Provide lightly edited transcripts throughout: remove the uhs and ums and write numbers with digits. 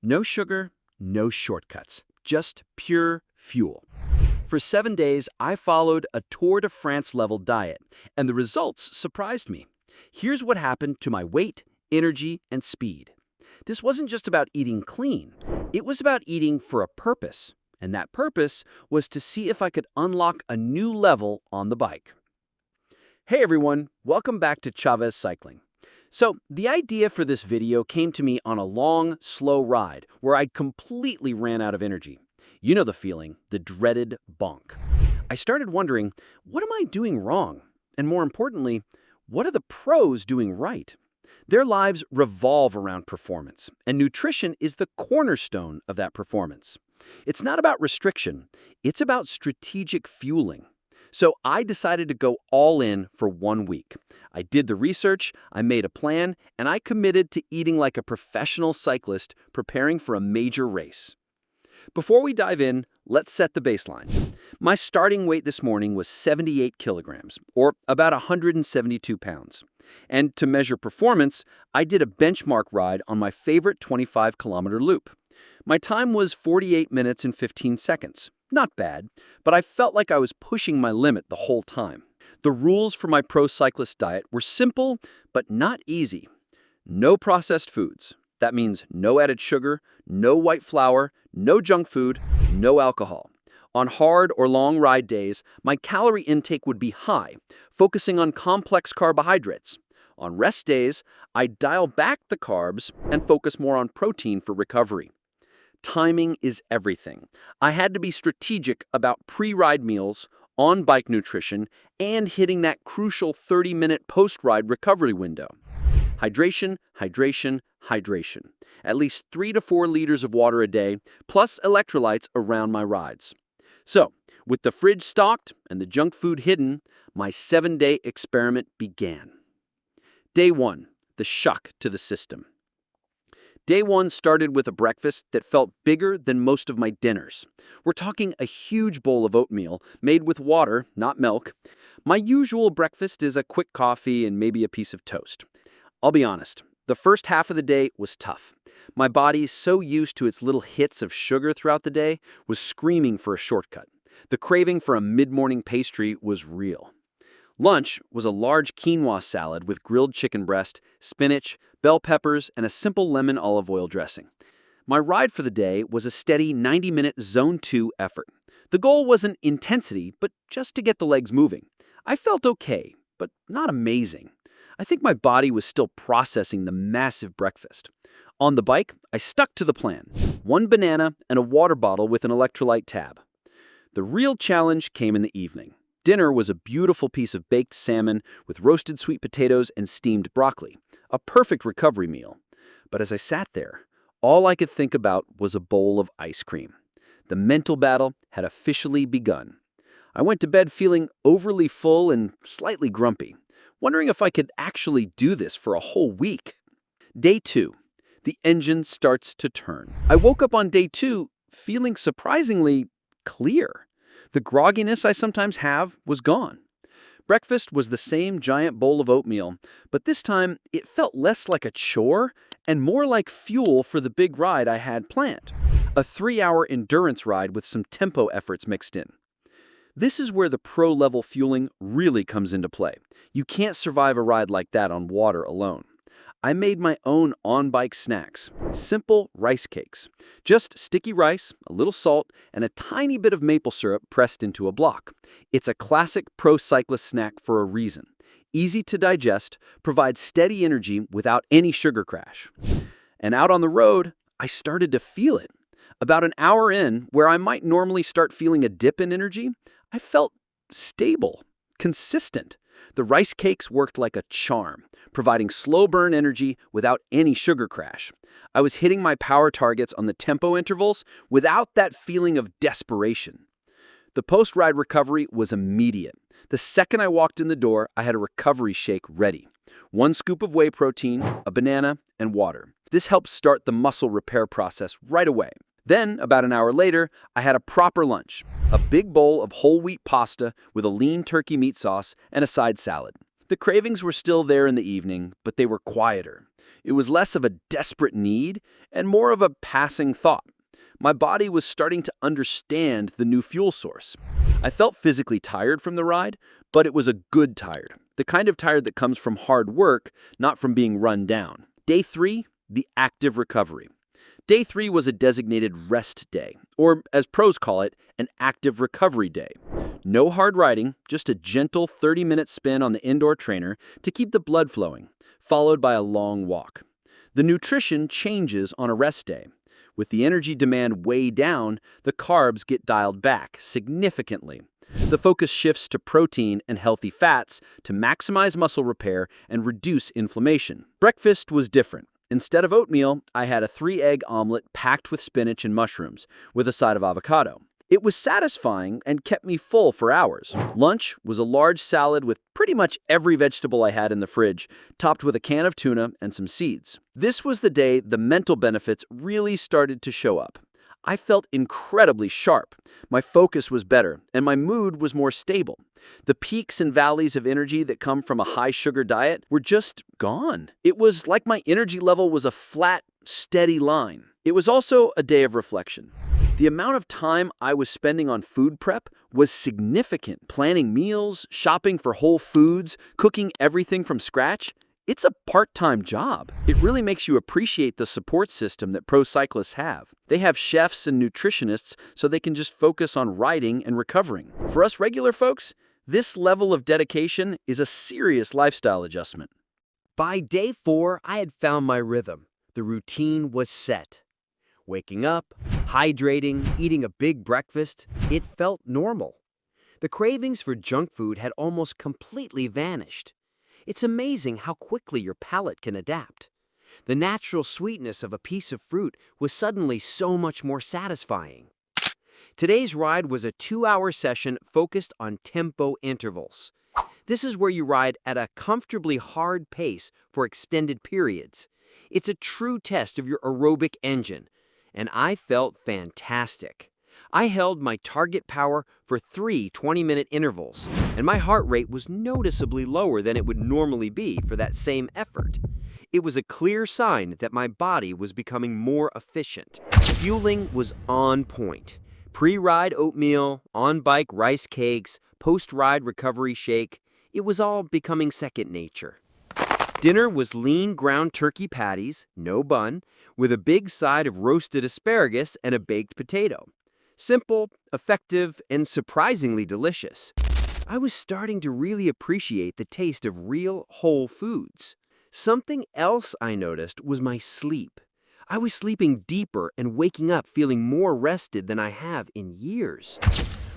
No sugar, no shortcuts, just pure fuel. For 7 days, I followed a Tour de France level diet, and the results surprised me. Here's what happened to my weight, energy, and speed. This wasn't just about eating clean. It was about eating for a purpose, and that purpose was to see if I could unlock a new level on the bike. Hey everyone, welcome back to Chavez Cycling. So, the idea for this video came to me on a long, slow ride where I completely ran out of energy. You know the feeling, the dreaded bonk. I started wondering, what am I doing wrong? And more importantly, what are the pros doing right? Their lives revolve around performance, and nutrition is the cornerstone of that performance. It's not about restriction, it's about strategic fueling. So I decided to go all in for 1 week. I did the research, I made a plan, and I committed to eating like a professional cyclist preparing for a major race. Before we dive in, let's set the baseline. My starting weight this morning was 78 kilograms, or about 172 pounds. And to measure performance, I did a benchmark ride on my favorite 25-kilometer loop. My time was 48 minutes and 15 seconds. Not bad, but I felt like I was pushing my limit the whole time. The rules for my pro cyclist diet were simple, but not easy. No processed foods. That means no added sugar, no white flour, no junk food, no alcohol. On hard or long ride days, my calorie intake would be high, focusing on complex carbohydrates. On rest days, I'd dial back the carbs and focus more on protein for recovery. Timing is everything. I had to be strategic about pre-ride meals, on-bike nutrition, and hitting that crucial 30-minute post-ride recovery window. Hydration, hydration, hydration. At least 3 to 4 liters of water a day, plus electrolytes around my rides. So, with the fridge stocked and the junk food hidden, my 7-day experiment began. Day 1, the shock to the system. Day 1 started with a breakfast that felt bigger than most of my dinners. We're talking a huge bowl of oatmeal made with water, not milk. My usual breakfast is a quick coffee and maybe a piece of toast. I'll be honest, the first half of the day was tough. My body, so used to its little hits of sugar throughout the day, was screaming for a shortcut. The craving for a mid-morning pastry was real. Lunch was a large quinoa salad with grilled chicken breast, spinach, bell peppers, and a simple lemon olive oil dressing. My ride for the day was a steady 90-minute Zone 2 effort. The goal wasn't intensity, but just to get the legs moving. I felt okay, but not amazing. I think my body was still processing the massive breakfast. On the bike, I stuck to the plan. 1 banana and a water bottle with an electrolyte tab. The real challenge came in the evening. Dinner was a beautiful piece of baked salmon with roasted sweet potatoes and steamed broccoli, a perfect recovery meal. But as I sat there, all I could think about was a bowl of ice cream. The mental battle had officially begun. I went to bed feeling overly full and slightly grumpy, wondering if I could actually do this for a whole week. Day 2. The engine starts to turn. I woke up on day 2 feeling surprisingly clear. The grogginess I sometimes have was gone. Breakfast was the same giant bowl of oatmeal, but this time it felt less like a chore and more like fuel for the big ride I had planned. A 3-hour endurance ride with some tempo efforts mixed in. This is where the pro-level fueling really comes into play. You can't survive a ride like that on water alone. I made my own on-bike snacks, simple rice cakes. Just sticky rice, a little salt, and a tiny bit of maple syrup pressed into a block. It's a classic pro cyclist snack for a reason. Easy to digest, provides steady energy without any sugar crash. And out on the road, I started to feel it. About an hour in, where I might normally start feeling a dip in energy, I felt stable, consistent. The rice cakes worked like a charm, providing slow burn energy without any sugar crash. I was hitting my power targets on the tempo intervals without that feeling of desperation. The post-ride recovery was immediate. The second I walked in the door, I had a recovery shake ready. 1 scoop of whey protein, a banana, and water. This helped start the muscle repair process right away. Then, about an hour later, I had a proper lunch. A big bowl of whole wheat pasta with a lean turkey meat sauce and a side salad. The cravings were still there in the evening, but they were quieter. It was less of a desperate need and more of a passing thought. My body was starting to understand the new fuel source. I felt physically tired from the ride, but it was a good tired. The kind of tired that comes from hard work, not from being run down. Day 3, the active recovery. Day 3 was a designated rest day, or as pros call it, an active recovery day. No hard riding, just a gentle 30-minute spin on the indoor trainer to keep the blood flowing, followed by a long walk. The nutrition changes on a rest day. With the energy demand way down, the carbs get dialed back significantly. The focus shifts to protein and healthy fats to maximize muscle repair and reduce inflammation. Breakfast was different. Instead of oatmeal, I had a 3-egg omelet packed with spinach and mushrooms, with a side of avocado. It was satisfying and kept me full for hours. Lunch was a large salad with pretty much every vegetable I had in the fridge, topped with a can of tuna and some seeds. This was the day the mental benefits really started to show up. I felt incredibly sharp. My focus was better, and my mood was more stable. The peaks and valleys of energy that come from a high-sugar diet were just gone. It was like my energy level was a flat, steady line. It was also a day of reflection. The amount of time I was spending on food prep was significant. Planning meals, shopping for whole foods, cooking everything from scratch. It's a part-time job. It really makes you appreciate the support system that pro cyclists have. They have chefs and nutritionists so they can just focus on riding and recovering. For us regular folks, this level of dedication is a serious lifestyle adjustment. By day 4, I had found my rhythm. The routine was set. Waking up, hydrating, eating a big breakfast, it felt normal. The cravings for junk food had almost completely vanished. It's amazing how quickly your palate can adapt. The natural sweetness of a piece of fruit was suddenly so much more satisfying. Today's ride was a 2-hour session focused on tempo intervals. This is where you ride at a comfortably hard pace for extended periods. It's a true test of your aerobic engine, and I felt fantastic. I held my target power for 3 20-minute intervals, and my heart rate was noticeably lower than it would normally be for that same effort. It was a clear sign that my body was becoming more efficient. Fueling was on point. Pre-ride oatmeal, on-bike rice cakes, post-ride recovery shake. It was all becoming second nature. Dinner was lean ground turkey patties, no bun, with a big side of roasted asparagus and a baked potato. Simple, effective, and surprisingly delicious. I was starting to really appreciate the taste of real, whole foods. Something else I noticed was my sleep. I was sleeping deeper and waking up feeling more rested than I have in years.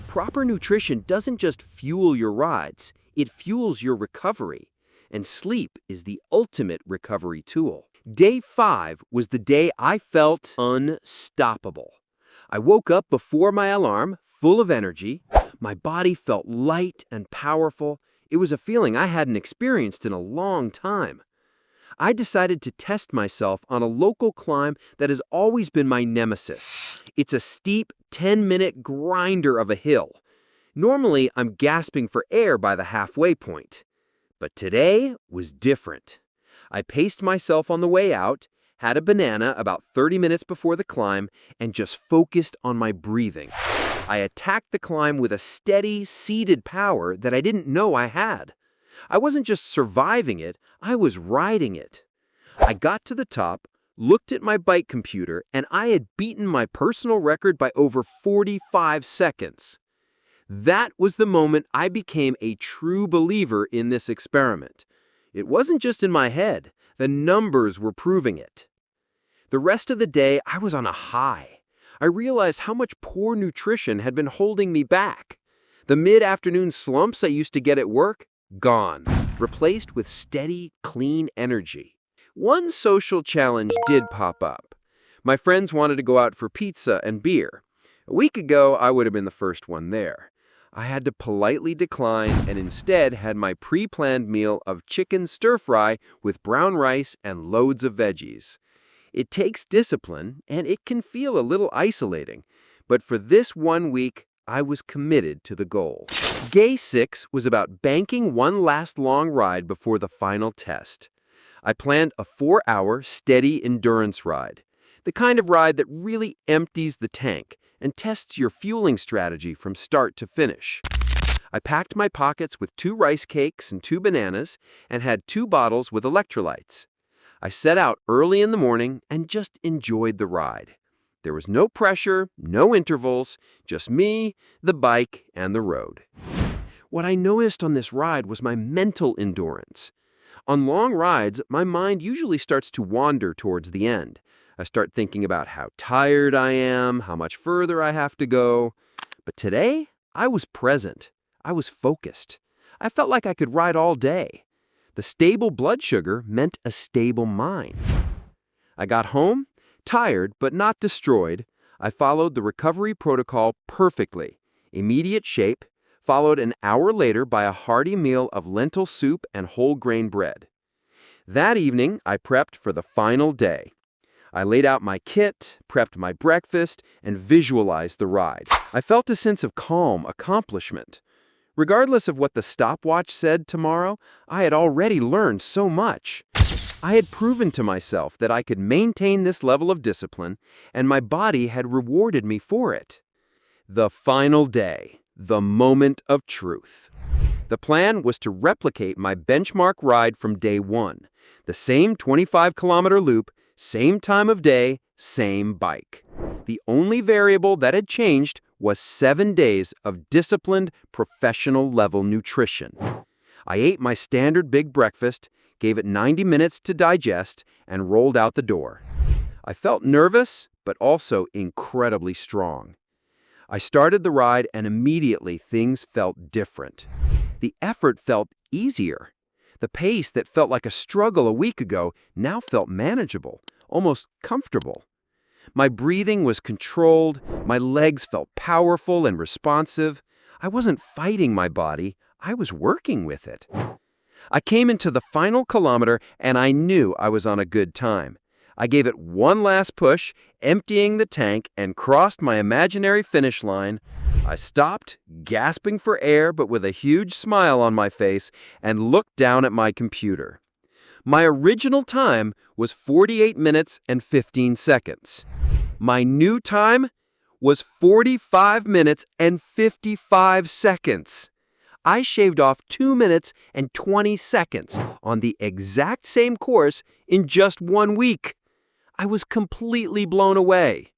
Proper nutrition doesn't just fuel your rides, it fuels your recovery. And sleep is the ultimate recovery tool. Day 5 was the day I felt unstoppable. I woke up before my alarm, full of energy. My body felt light and powerful. It was a feeling I hadn't experienced in a long time. I decided to test myself on a local climb that has always been my nemesis. It's a steep 10-minute grinder of a hill. Normally, I'm gasping for air by the halfway point. But today was different. I paced myself on the way out, had a banana about 30 minutes before the climb, and just focused on my breathing. I attacked the climb with a steady, seated power that I didn't know I had. I wasn't just surviving it, I was riding it. I got to the top, looked at my bike computer, and I had beaten my personal record by over 45 seconds. That was the moment I became a true believer in this experiment. It wasn't just in my head, the numbers were proving it. The rest of the day, I was on a high. I realized how much poor nutrition had been holding me back. The mid-afternoon slumps I used to get at work, gone, replaced with steady, clean energy. One social challenge did pop up. My friends wanted to go out for pizza and beer. A week ago, I would have been the first one there. I had to politely decline and instead had my pre-planned meal of chicken stir-fry with brown rice and loads of veggies. It takes discipline, and it can feel a little isolating, but for this 1 week, I was committed to the goal. Day 6 was about banking one last long ride before the final test. I planned a 4-hour, steady endurance ride, the kind of ride that really empties the tank and tests your fueling strategy from start to finish. I packed my pockets with 2 rice cakes and 2 bananas and had 2 bottles with electrolytes. I set out early in the morning and just enjoyed the ride. There was no pressure, no intervals, just me, the bike, and the road. What I noticed on this ride was my mental endurance. On long rides, my mind usually starts to wander towards the end. I start thinking about how tired I am, how much further I have to go. But today, I was present. I was focused. I felt like I could ride all day. The stable blood sugar meant a stable mind. I got home, tired but not destroyed. I followed the recovery protocol perfectly. Immediate shape, followed an hour later by a hearty meal of lentil soup and whole grain bread. That evening, I prepped for the final day. I laid out my kit, prepped my breakfast, and visualized the ride. I felt a sense of calm accomplishment. Regardless of what the stopwatch said tomorrow, I had already learned so much. I had proven to myself that I could maintain this level of discipline, and my body had rewarded me for it. The final day, the moment of truth. The plan was to replicate my benchmark ride from day 1, the same 25-kilometer loop, same time of day, same bike. The only variable that had changed was 7 days of disciplined, professional-level nutrition. I ate my standard big breakfast, gave it 90 minutes to digest, and rolled out the door. I felt nervous, but also incredibly strong. I started the ride, and immediately things felt different. The effort felt easier. The pace that felt like a struggle a week ago now felt manageable, almost comfortable. My breathing was controlled, my legs felt powerful and responsive. I wasn't fighting my body, I was working with it. I came into the final kilometer and I knew I was on a good time. I gave it one last push, emptying the tank, and crossed my imaginary finish line. I stopped, gasping for air but with a huge smile on my face, and looked down at my computer. My original time was 48 minutes and 15 seconds. My new time was 45 minutes and 55 seconds. I shaved off 2 minutes and 20 seconds on the exact same course in just 1 week. I was completely blown away.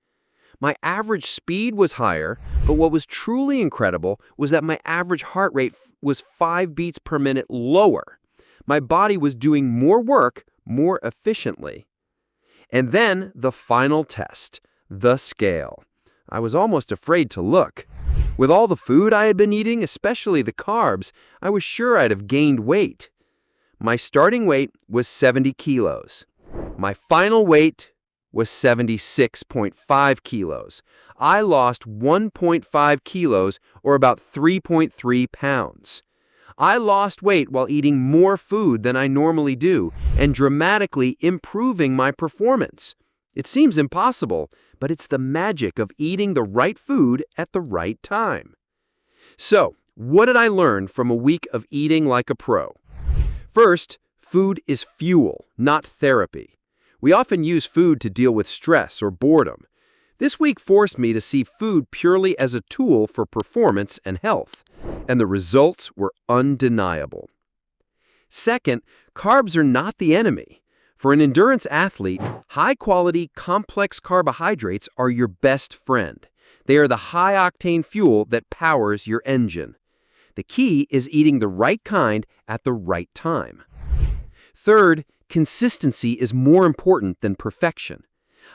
My average speed was higher, but what was truly incredible was that my average heart rate was 5 beats per minute lower. My body was doing more work more efficiently. And then the final test, the scale. I was almost afraid to look. With all the food I had been eating, especially the carbs, I was sure I'd have gained weight. My starting weight was 70 kilos. My final weight was 76.5 kilos. I lost 1.5 kilos, or about 3.3 pounds. I lost weight while eating more food than I normally do and dramatically improving my performance. It seems impossible, but it's the magic of eating the right food at the right time. So, what did I learn from a week of eating like a pro? First, food is fuel, not therapy. We often use food to deal with stress or boredom. This week forced me to see food purely as a tool for performance and health, and the results were undeniable. Second, carbs are not the enemy. For an endurance athlete, high-quality, complex carbohydrates are your best friend. They are the high-octane fuel that powers your engine. The key is eating the right kind at the right time. Third, consistency is more important than perfection.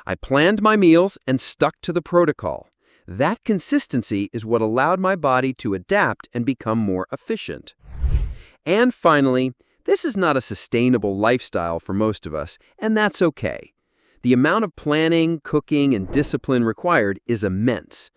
I planned my meals and stuck to the protocol. That consistency is what allowed my body to adapt and become more efficient. And finally, this is not a sustainable lifestyle for most of us, and that's okay. The amount of planning, cooking, and discipline required is immense.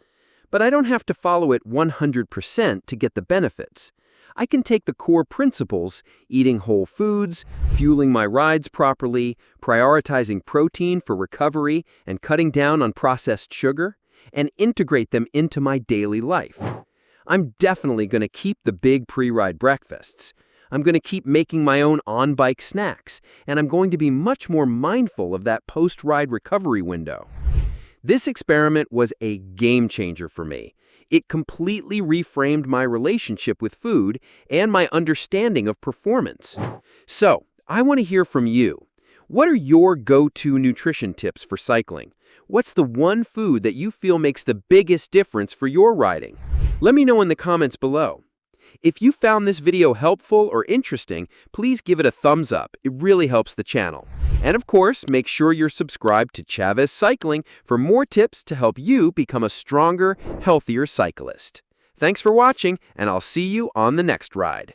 But I don't have to follow it 100% to get the benefits. I can take the core principles, eating whole foods, fueling my rides properly, prioritizing protein for recovery, and cutting down on processed sugar, and integrate them into my daily life. I'm definitely going to keep the big pre-ride breakfasts. I'm going to keep making my own on-bike snacks, and I'm going to be much more mindful of that post-ride recovery window. This experiment was a game changer for me. It completely reframed my relationship with food and my understanding of performance. So, I want to hear from you. What are your go-to nutrition tips for cycling? What's the one food that you feel makes the biggest difference for your riding? Let me know in the comments below. If you found this video helpful or interesting, please give it a thumbs up. It really helps the channel. And of course, make sure you're subscribed to Chavez Cycling for more tips to help you become a stronger, healthier cyclist. Thanks for watching, and I'll see you on the next ride.